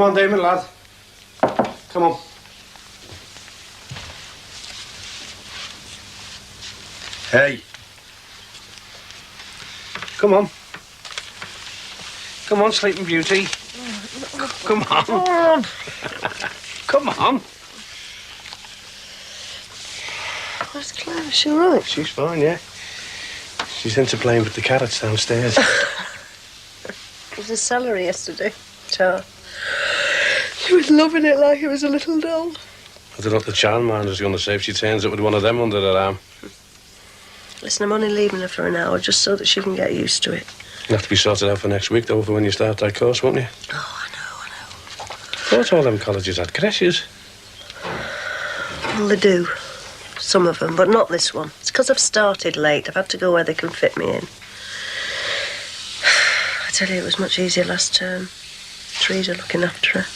on, Damon, lad. Come on. Hey. Come on. Come on, Sleeping Beauty. Come on. Come on. Where's Claire? Is she all right? She's fine, yeah. She's into playing with the carrots downstairs. It was a celery yesterday, Char. She was loving it like it was a little doll. I don't know what the childminder's going to say if she turns up with one of them under her arm. Listen, I'm only leaving her for an hour just so that she can get used to it. You'll have to be sorted out for next week, though, for when you start that course, won't you? Oh, I know. I thought all them colleges had creches. Well, they do. Some of them, but not this one. It's because I've started late. I've had to go where they can fit me in. I tell you, it was much easier last term. Teresa looking after her.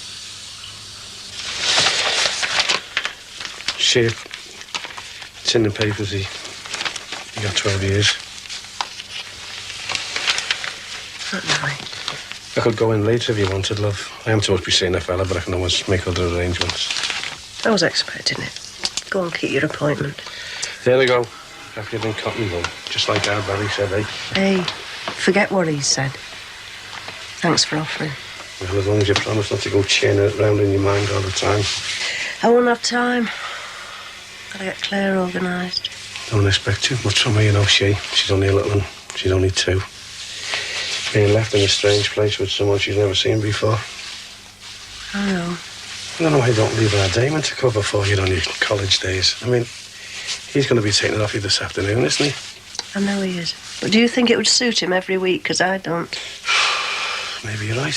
Shit. It's in the papers, he got 12 years. Not knowing. I could go in later if you wanted, love. I am supposed to be seeing a fella, but I can always make other arrangements. I was expecting it. Go and keep your appointment. There they go. After you've been cotton wool. Just like our Barry said, eh? Hey, forget what he said. Thanks for offering. Well, as long as you promise not to go chaining it round in your mind all the time. I won't have time. Gotta get Claire organised. Don't expect too much from her, you know, she's only a little one. She's only 2. Being left in a strange place with someone she's never seen before. I know. I don't know why you don't leave our Damon to cover for you on your college days. I mean, he's going to be taking it off you this afternoon, isn't he? I know he is. But do you think it would suit him every week? Because I don't. Maybe you're right.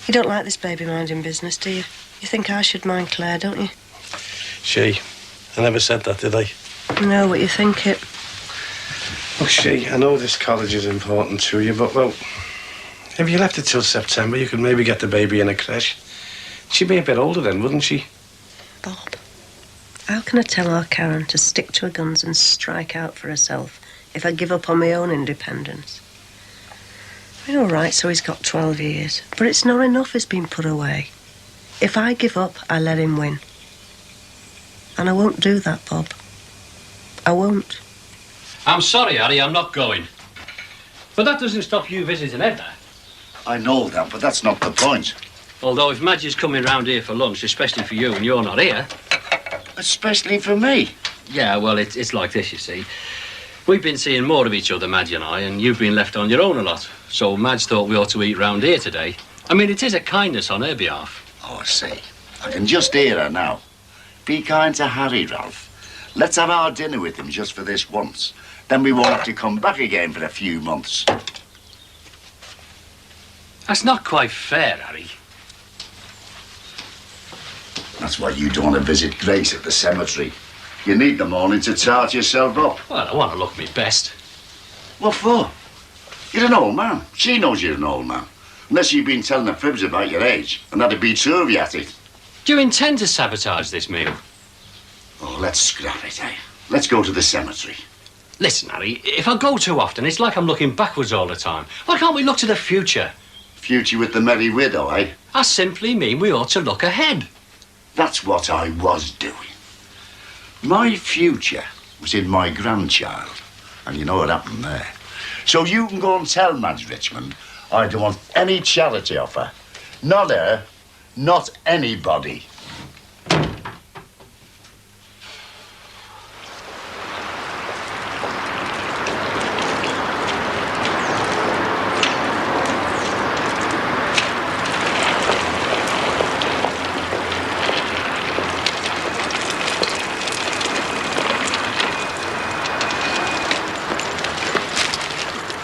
You don't like this baby-minding business, do you? You think I should mind Claire, don't you? I never said that, did I? No, but you think it. Look, I know this college is important to you, but, well, if you left it till September, you could maybe get the baby in a creche. She'd be a bit older then, wouldn't she? Bob, how can I tell our Karen to stick to her guns and strike out for herself if I give up on my own independence? I mean, all right, so he's got 12 years, but it's not enough he's been put away. If I give up, I let him win. And I won't do that, Bob. I won't. I'm sorry, Harry, I'm not going. But that doesn't stop you visiting Edna. I know that, but that's not the point. Although if Madge is coming round here for lunch, especially for you, and you're not here... Especially for me? Yeah, well, it's like this, you see. We've been seeing more of each other, Madge and I, and you've been left on your own a lot. So Madge thought we ought to eat round here today. I mean, it is a kindness on her behalf. Oh, I see. I can just hear her now. Be kind to Harry, Ralph. Let's have our dinner with him just for this once. Then we won't have to come back again for a few months. That's not quite fair, Harry. That's why you don't want to visit Grace at the cemetery. You need the morning to tart yourself up. Well, I want to look my best. What for? You're an old man. She knows you're an old man. Unless you've been telling her fibs about your age, and that'd be true of you at it. Do you intend to sabotage this meal? Oh, let's scrap it, eh? Let's go to the cemetery. Listen, Harry, if I go too often, it's like I'm looking backwards all the time. Why can't we look to the future? Future with the merry widow, eh? I simply mean we ought to look ahead. That's what I was doing. My future was in my grandchild, and you know what happened there. So you can go and tell Madge Richmond I don't want any charity off her. Not her, not anybody.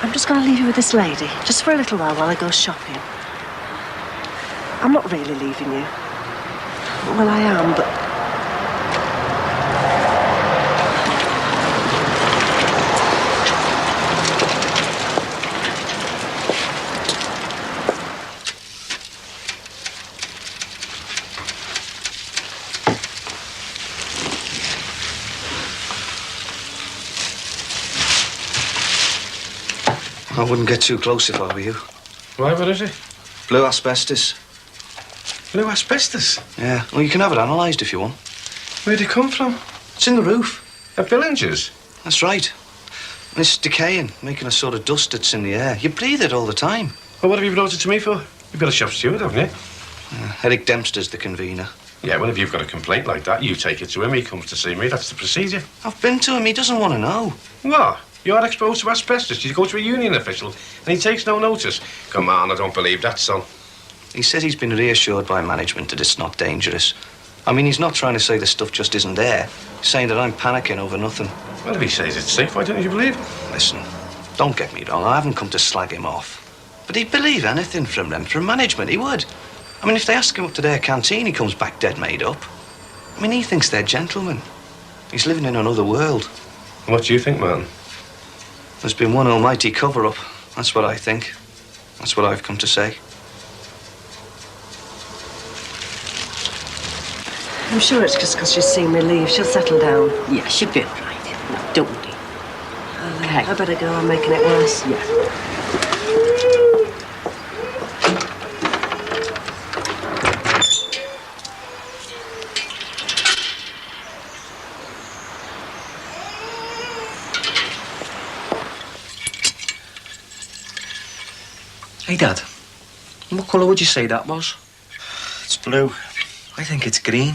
I'm just going to leave you with this lady, just for a little while I go shopping. I'm not really leaving you. Well, I am, but... I wouldn't get too close if I were you. Why, what is it? Blue asbestos. Blue asbestos? Yeah, well, you can have it analysed if you want. Where'd it come from? It's in the roof. At Billinger's? That's right. And it's decaying, making a sort of dust that's in the air. You breathe it all the time. Well, what have you brought it to me for? You've got a shop steward, haven't you? Eric Dempster's the convener. Yeah, well, if you've got a complaint like that, you take it to him. He comes to see me. That's the procedure. I've been to him. He doesn't want to know. What? You're exposed to asbestos. You go to a union official and he takes no notice. Come on, I don't believe that, son. He says he's been reassured by management that it's not dangerous. I mean, he's not trying to say the stuff just isn't there. He's saying that I'm panicking over nothing. Well, if he says it's safe, why don't you believe him? Listen, don't get me wrong. I haven't come to slag him off. But he'd believe anything from them, from management. He would. I mean, if they ask him up to their canteen, he comes back dead made up. I mean, he thinks they're gentlemen. He's living in another world. What do you think, Martin? There's been one almighty cover-up. That's what I think. That's what I've come to say. I'm sure it's just because she's seen me leave. She'll settle down. Yeah, she'll be all right. No, don't worry. I better go. I'm making it worse. Yeah. Hey, Dad. What colour would you say that was? It's blue. I think it's green.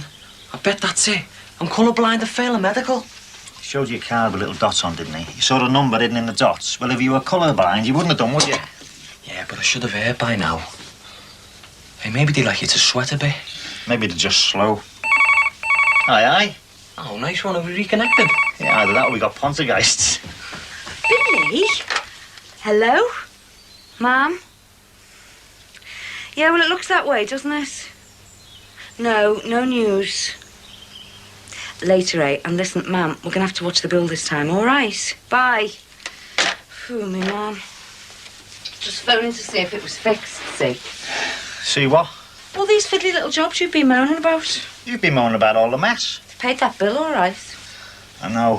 I bet that's it. I'm colourblind and failing medical. He showed you a card with little dots on, didn't he? You saw the number hidden in the dots. Well, if you were colourblind, you wouldn't have done, would you? Yeah, but I should have heard by now. Hey, maybe they like you to sweat a bit. Maybe they're just slow. Aye, aye. Oh, nice one. Have we reconnected? Yeah, either that or we got poltergeists. Billy? Hello? Ma'am? Yeah, well, it looks that way, doesn't it? No news. Later, eh? And listen, Ma'am, we're going to have to watch the bill this time, all right? Bye. Phew, me Ma'am. Just phoning to see if it was fixed, see? See what? All these fiddly little jobs you've been moaning about. You've been moaning about all the mess. Paid that bill, all right? I know.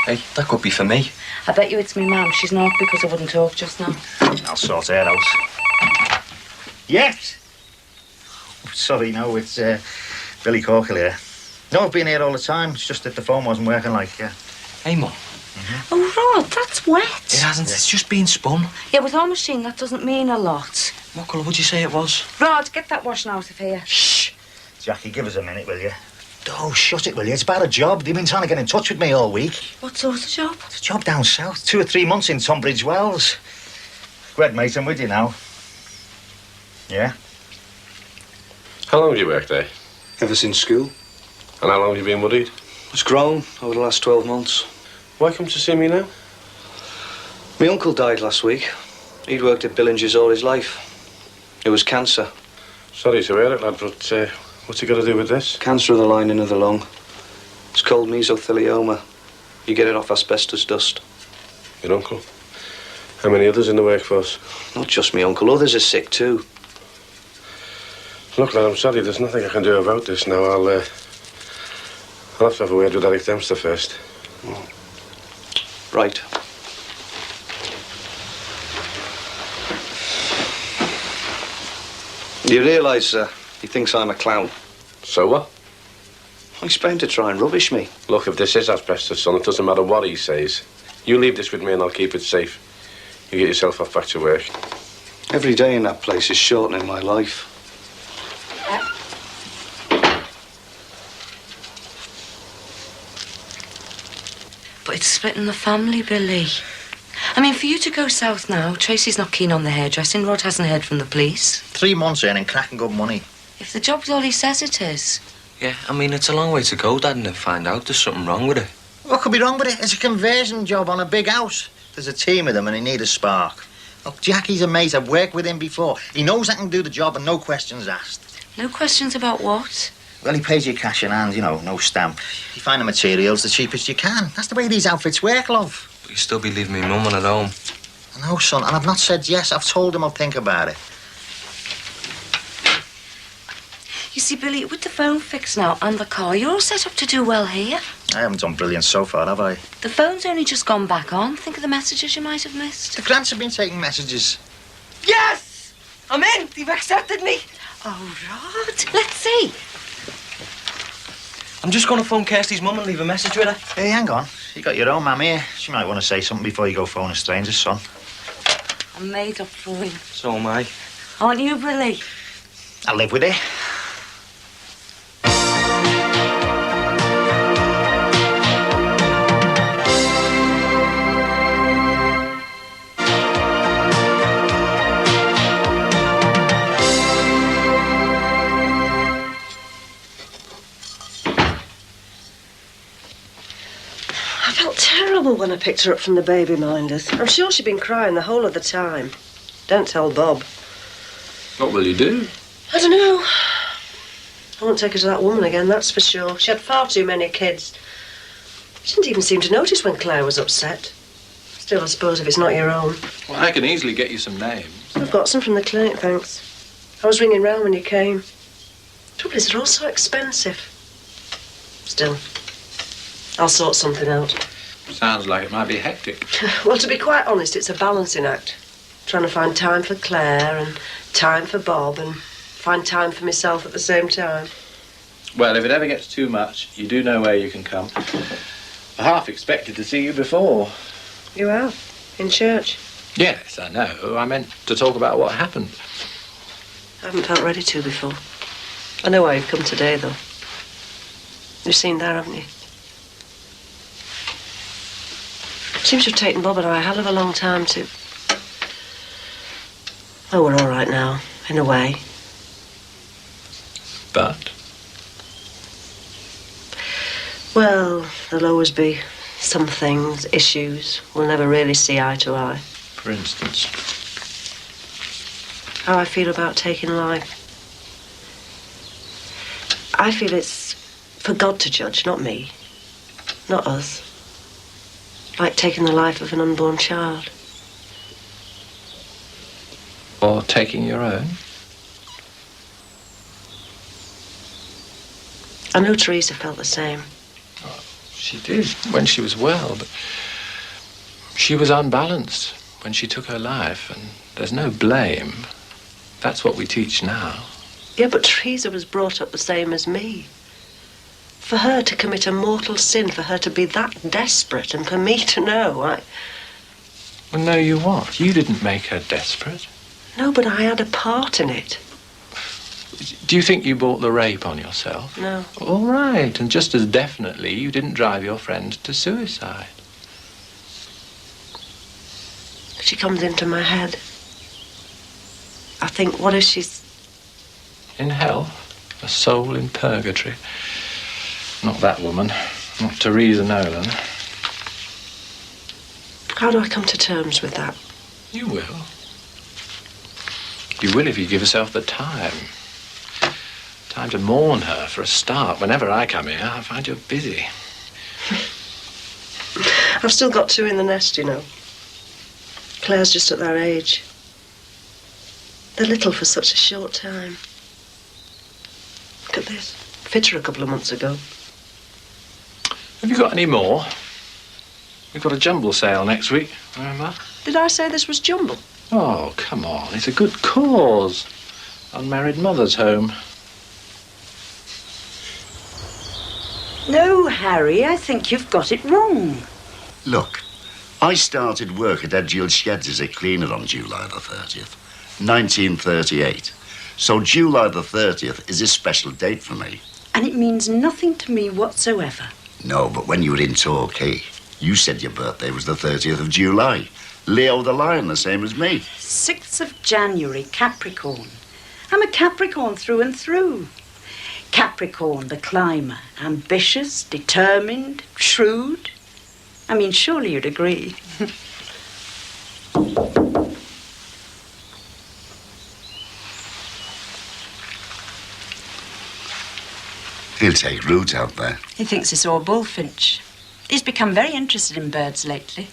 Hey, that could be for me. I bet you it's me Ma'am. She's not because I wouldn't talk just now. I'll sort her out. Yes! Sorry, no, it's Billy Corkle here. No, I've been here all the time. It's just that the phone wasn't working like, yeah. Hey, Mum. Oh, Rod, that's wet. It hasn't. It's just been spun. Yeah, with our machine, that doesn't mean a lot. What colour would you say it was? Rod, get that washing out of here. Shh! Jackie, give us a minute, will you? Oh, shut it, will you? It's about a job. They've been trying to get in touch with me all week. What sort of job? It's a job down south. 2 or 3 months in Tunbridge Wells. Greg, mate, I'm with you now. Yeah? How long have you worked there? Ever since school. And how long have you been worried? It's grown over the last 12 months. Why come to see me now? My uncle died last week. He'd worked at Billinger's all his life. It was cancer. Sorry to hear it, lad, but what's it got to do with this? Cancer of the lining of the lung. It's called mesothelioma. You get it off asbestos dust. Your uncle? How many others in the workforce? Not just my uncle, others are sick too. Look, lad, I'm sorry, there's nothing I can do about this now. I'll have to have a word with Eric Dempster first. Right. You realise he thinks I'm a clown. So what? He's bound to try and rubbish me. Look, if this is asbestos, son, it doesn't matter what he says. You leave this with me and I'll keep it safe. You get yourself off back to work. Every day in that place is shortening my life. But it's splitting the family, Billy. I mean, for you to go south now, Tracy's not keen on the hairdressing. Rod hasn't heard from the police. 3 months earning cracking good money. If the job's all he says it is. Yeah, I mean, it's a long way to go, Dad, and then find out there's something wrong with it. What could be wrong with it? It's a conversion job on a big house. There's a team of them and they need a spark. Look, Jackie's a mate. I've worked with him before. He knows I can do the job and no questions asked. No questions about what? Well, he pays you cash in hand, you know, no stamp. You find the materials the cheapest you can. That's the way these outfits work, love. But you still be leaving me mum at home. I know, son, and I've not said yes. I've told him I'll think about it. You see, Billy, with the phone fixed now and the car, you're all set up to do well here. I haven't done brilliant so far, have I? The phone's only just gone back on. Think of the messages you might have missed. The Grants have been taking messages. Yes! I'm in. They've accepted me. Oh, Rod, let's see. I'm just going to phone Kirsty's mum and leave a message with her. Hey, hang on. You got your own mam here. She might want to say something before you go phone a stranger's son. I'm made up for you. So am I. Aren't you, Billy? I'll live with it. I felt terrible when I picked her up from the baby minders. I'm sure she'd been crying the whole of the time. Don't tell Bob. What will you do? I don't know. I won't take her to that woman again, that's for sure. She had far too many kids. She didn't even seem to notice when Claire was upset. Still, I suppose if it's not your own. Well, I can easily get you some names. I've got some from the clinic, thanks. I was ringing round when you came. Trouble is, they're all so expensive. Still, I'll sort something out. Sounds like it might be hectic. Well, to be quite honest, it's a balancing act. Trying to find time for Claire and time for Bob and find time for myself at the same time. Well, if it ever gets too much, you do know where you can come. I half expected to see you before. You have? In church? Yes, I know. I meant to talk about what happened. I haven't felt ready to before. I know why you've come today, though. You've seen that, haven't you? Seems to have taken Bob and I a hell of a long time to... Oh, we're all right now, in a way. But? Well, there'll always be some things, issues, we'll never really see eye to eye. For instance? How I feel about taking life. I feel it's for God to judge, not me. Not us. Like taking the life of an unborn child. Or taking your own? I know Teresa felt the same. Oh, she did when she was well, but she was unbalanced when she took her life, and there's no blame. That's what we teach now. Yeah, but Teresa was brought up the same as me. For her to commit a mortal sin, for her to be that desperate, and for me to know, Well, no, you what? You didn't make her desperate. No, but I had a part in it. Do you think you brought the rape on yourself? No. All right, and just as definitely, you didn't drive your friend to suicide. She comes into my head. I think, what if she's... In hell? A soul in purgatory? Not that woman. Not Teresa Nolan. How do I come to terms with that? You will. You will if you give yourself the time. Time to mourn her, for a start. Whenever I come here, I find you're busy. I've still got two in the nest, you know. Claire's just at their age. They're little for such a short time. Look at this. Fit her a couple of months ago. Have you got any more? We've got a jumble sale next week, remember? Did I say this was jumble? Oh, come on. It's a good cause. Unmarried Mother's Home. No, Harry, I think you've got it wrong. Look, I started work at Edgill's Sheds as a cleaner on July the 30th, 1938. So July the 30th is a special date for me. And it means nothing to me whatsoever. No, but when you were in Torquay, you said your birthday was the 30th of July. Leo the Lion, the same as me. 6th of January, Capricorn. I'm a Capricorn through and through. Capricorn, the climber. Ambitious, determined, shrewd. I mean, surely you'd agree. He'll take root out there. He thinks it's all bullfinch. He's become very interested in birds lately.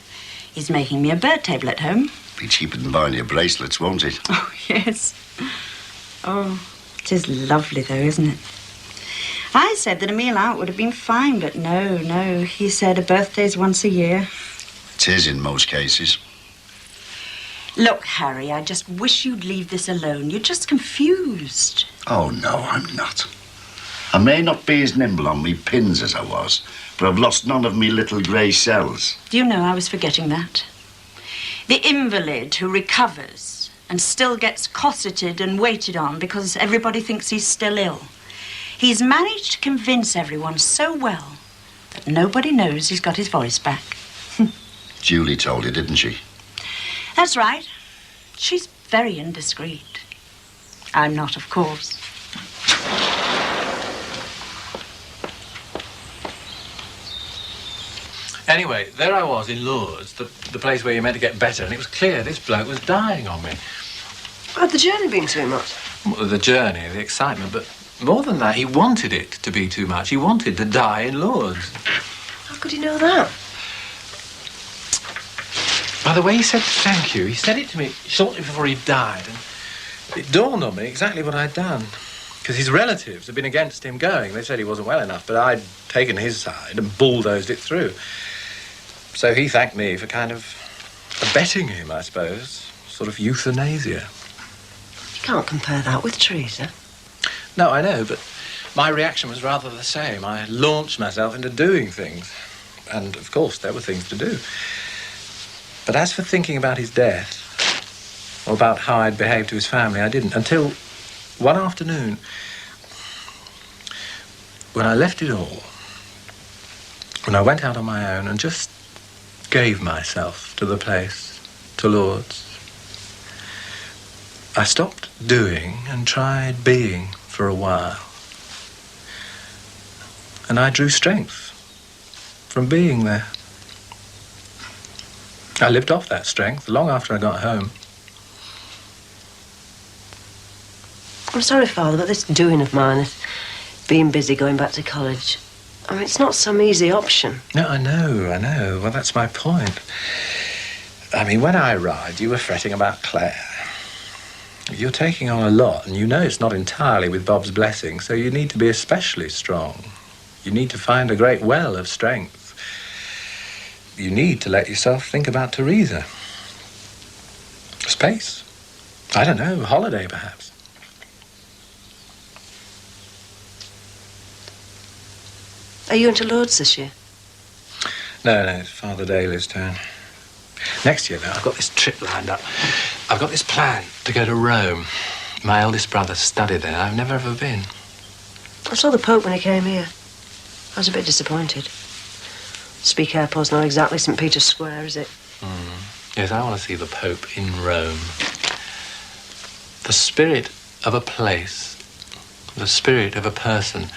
He's making me a bird table at home. Be cheaper than buying your bracelets, won't it? Oh, yes. Oh, it is lovely, though, isn't it? I said that a meal out would have been fine, but no. He said a birthday's once a year. It is in most cases. Look, Harry, I just wish you'd leave this alone. You're just confused. Oh, no, I'm not. I may not be as nimble on me pins as I was, but I've lost none of me little grey cells. Do you know, I was forgetting that. The invalid who recovers and still gets cosseted and waited on because everybody thinks he's still ill. He's managed to convince everyone so well that nobody knows he's got his voice back. Julie told you, didn't she? That's right. She's very indiscreet. I'm not, of course. Anyway, there I was in Lourdes, the place where you're meant to get better, and it was clear this bloke was dying on me. Had the journey been too much? Well, the journey, the excitement, but more than that, he wanted it to be too much. He wanted to die in Lourdes. How could he know that? By the way he said thank you, he said it to me shortly before he died, and it dawned on me exactly what I'd done. Because his relatives had been against him going. They said he wasn't well enough, but I'd taken his side and bulldozed it through. So he thanked me for kind of abetting him, I suppose. Sort of euthanasia. You can't compare that with Teresa. No, I know, but my reaction was rather the same. I launched myself into doing things. And, of course, there were things to do. But as for thinking about his death, or about how I'd behaved to his family, I didn't. Until one afternoon, when I left it all, when I went out on my own and just gave myself to the place, to Lourdes. I stopped doing and tried being for a while. And I drew strength from being there. I lived off that strength long after I got home. I'm sorry, Father, but this doing of mine, this being busy going back to college, I mean, it's not some easy option. No, I know. Well, that's my point. I mean, when I arrived, you were fretting about Claire. You're taking on a lot, and you know it's not entirely with Bob's blessing, so you need to be especially strong. You need to find a great well of strength. You need to let yourself think about Teresa. Space. I don't know, a holiday, perhaps. Are you into Lourdes this year? No, it's Father Daly's turn. Next year, though, I've got this trip lined up. I've got this plan to go to Rome. My eldest brother studied there. I've never ever been. I saw the Pope when he came here. I was a bit disappointed. Speke Airport's not exactly St. Peter's Square, is it? Yes, I want to see the Pope in Rome. The spirit of a place, the spirit of a person,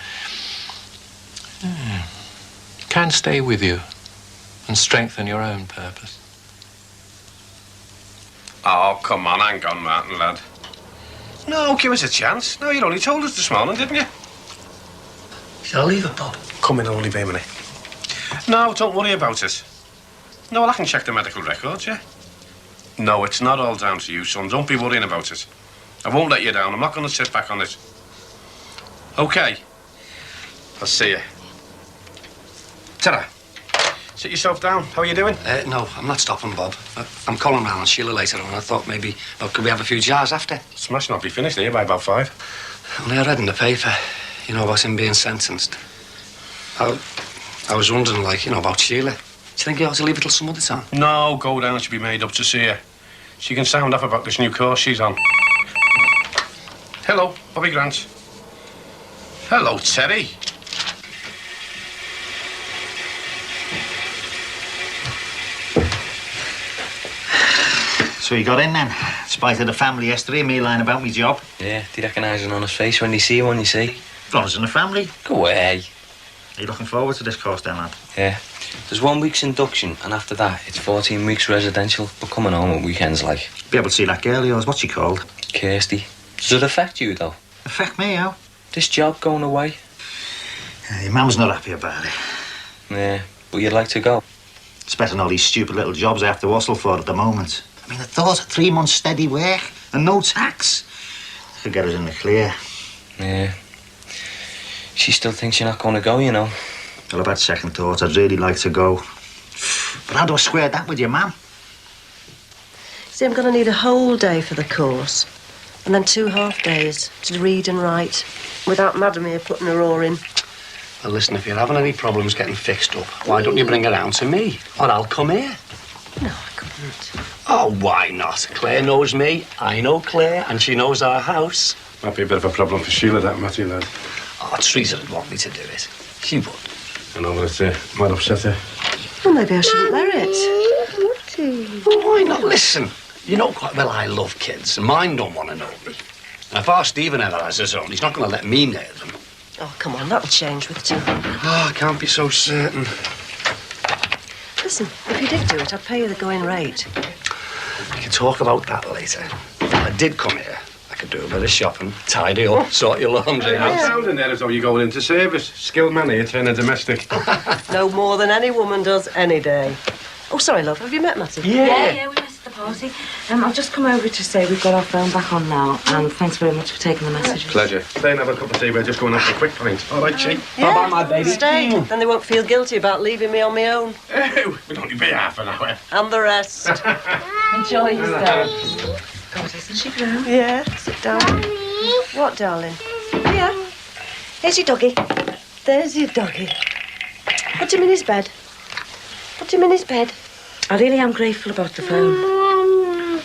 can stay with you and strengthen your own purpose. Oh, come on, hang on, Martin, lad. No, give us a chance. No, you only told us this morning, didn't you? Shall I leave it, Bob? Come in, only be a minute. No, don't worry about it. No, well, I can check the medical records, yeah? No, it's not all down to you, son. Don't be worrying about it. I won't let you down. I'm not going to sit back on it. OK. I'll see you. Ta-ra. Sit yourself down. How are you doing? No, I'm not stopping, Bob. I'm calling round on Sheila later on. I thought maybe, could we have a few jars after? Smashing. I'll be finished here by about 5. Only I read in the paper, about him being sentenced. I was wondering, about Sheila. Do you think you ought to leave it till some other time? No, go down. She'll be made up to see her. She can sound off about this new course she's on. Hello, Bobby Grant. Hello, Terry. So he got in then, in spite of the family history and me lying about me job. Yeah, they recognise it on his face when they see one, you see. Got us in the family. Go away. Are you looking forward to this course then, lad? Yeah. There's 1 week's induction, and after that, it's 14 weeks residential. We're coming home at weekends, like. Be able to see that girl of yours. What's she called? Kirsty. Does it affect you, though? Affect me, how? This job going away? Your mum's not happy about it. Yeah, but you'd like to go. It's better than all these stupid little jobs I have to hustle for at the moment. I mean, the thought of 3 months steady work and no tax could get us in the clear. Yeah. She still thinks you're not going to go, Well, I've had second thoughts. I'd really like to go. But how do I square that with your mum? See, I'm going to need a whole day for the course. And then 2 half days to read and write without Madam here putting her oar in. Well, listen, if you're having any problems getting fixed up, why don't you bring her down to me? Or I'll come here. No, I couldn't. Oh, why not? Claire knows me, I know Claire, and she knows our house. Might be a bit of a problem for Sheila, that, Matty, lad. Oh, Teresa would want me to do it. She would. I know, but it might upset her. Well, maybe I shouldn't let it. Well, why not? Listen, you know quite well I love kids, and mine don't want to know me. And if our Stephen ever has his own, he's not going to let me near them. Oh, come on, that'll change with time. Oh, I can't be so certain. Listen, if you did do it, I'd pay you the going rate. We can talk about that later. If I did come here, I could do a bit of shopping, tidy up, sort your laundry It out. sounds in there as though you're going into service. Skilled man here, turning domestic. No more than any woman does any day. Oh, sorry, love. Have you met Matty? Yeah, we missed the party. I've just come over to say we've got our phone back on now, and thanks very much for taking the messages. Pleasure. Stay and have a cup of tea. We're just going after a quick pint. All right, Chi? Yeah. Bye-bye, my baby. Stay. Then they won't feel guilty about leaving me on my own. Oh, we'll only be half an hour. And the rest. Enjoy yourself. God, isn't she grown? Yeah, sit down. What, darling? Here. Here's your doggy. There's your doggy. Put him in his bed. Put him in his bed. I really am grateful about the phone.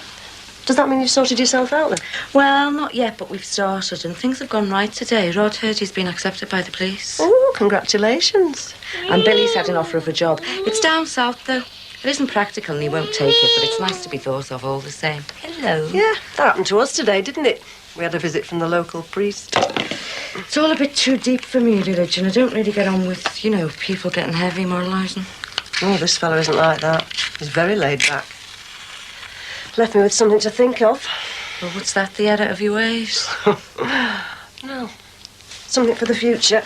Does that mean you've sorted yourself out then? Well, not yet, but we've started, and things have gone right today. Rod heard he's been accepted by the police. Oh, congratulations. And Billy's had an offer of a job. It's down south, though. It isn't practical and he won't take it, but it's nice to be thought of all the same. Hello. Yeah, that happened to us today, didn't it? We had a visit from the local priest. It's all a bit too deep for me, religion. I don't really get on with, people getting heavy moralising. Oh, this fella isn't like that. He's very laid back. Left me with something to think of. Well, what's that, the edit of your ways? No. Something for the future.